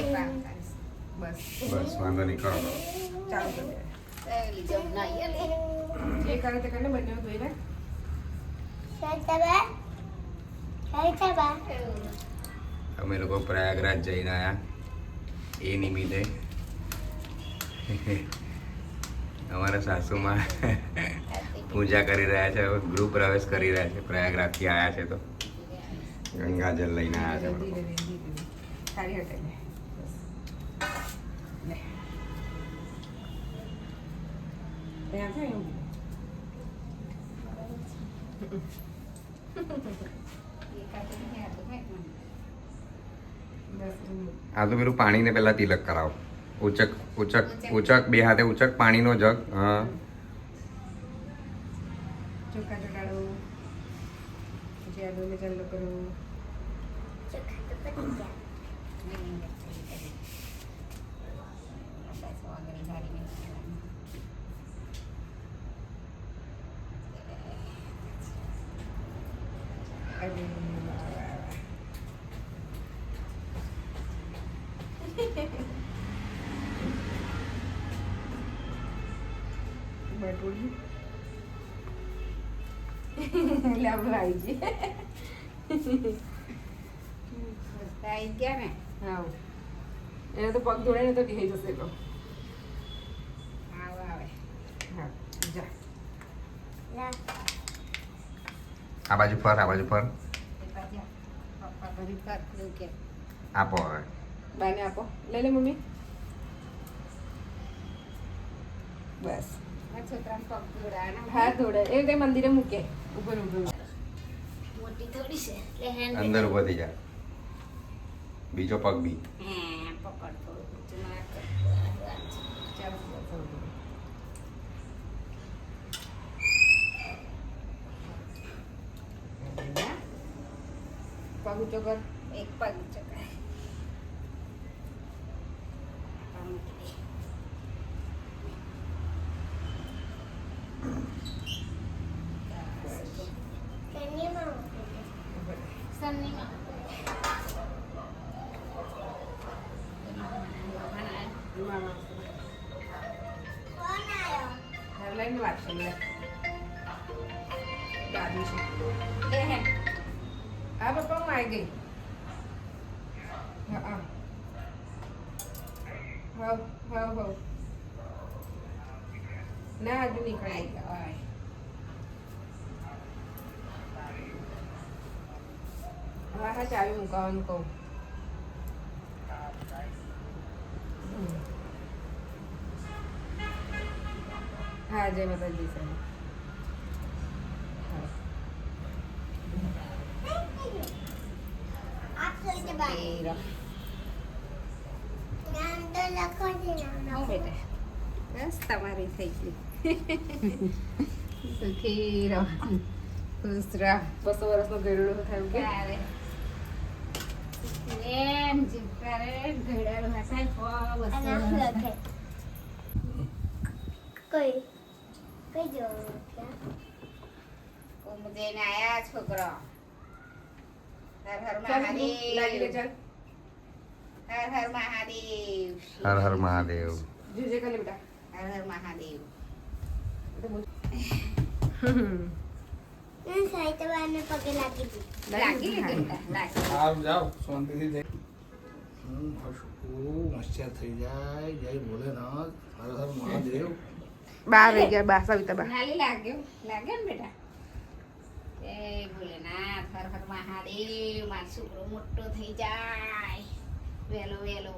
બસ બસ વાંધો નહીં કરો ચાલુ કરી દે જે કરે તે કરીને બંને ધોઈ લે અમે લોકો પ્રયાગરાજ જઈને આવ્યા એ નિમિત્તે અમારા સાસુમાં પૂજા કરી રહ્યા છે ગૃહ પ્રવેશ કરી રહ્યા છે પ્રયાગરાજથી આવ્યા છે તો ગંગાજળ લઈને આવ્યા છે ધીરે ધીરે સારી હટાઈ લે ત્યાં છે એવું આ તો પેલું પાણીને પહેલા તિલક કરાવો ઉચક ઉચક ઉચક બે હાથે ઉચક પાણીનો જગ હા ચોખા ચોટાડો પછી આ ડોલે ચાલુ કરો બટુડી એટલે આપણે આવી જઈએ આવી ગયા ને હા એને તો પગ ધોડે ને તો કહી જશે તો આવે હા જા આ બાજુ ફર આ બાજુ ફર આપો હવે બાને આપો લઈ લે મમ્મી બસ હાથ ધોડે એ કઈ મંદિરે મૂકે ઉપર ઉપર મોટી થોડી છે એટલે હેન્ડ અંદર ઉભો થઈ જા બીજો પગ બી પકડ થોડું ચાલો પગ ઊંચો કર એક પગ ચકાય લઈને વાગશે લે દાદી છે હા પપ્પા હું આવી ગઈ હા હા હા હા ના હજુ નીકળાઈ ગયા હા હા ચાવી મુકાવાનું કહું હા જય માતાજી સર બસ તમારી થઈ ગઈ સુખી રહો ખુશ રહો 200 વર્ષનો ગયડો થયું કે એમ જીવકારે ઘડાડો હસાય કોઈ કઈ જવાનું કોમ જઈને આયા છોકરો હર હર મહાદેવ હર હર મહાદેવ હર હર મહાદેવ જીજે કલે બેટા હર હર મહાદેવ સાહિત્યવાને પગે લાગી આવ જાઓ શાંતિથી જઈ હોશિયાર થઈ જાય જય ભોલેનાથ હર હર મહાદેવ 12 વાગ્યા બા સવિતા બા નાલી લાગ્યો ને બેટા જય ભોલેનાથ હર હર મહાદેવ મારો છોકરો મોટો થઈ જાય વેલો વેલો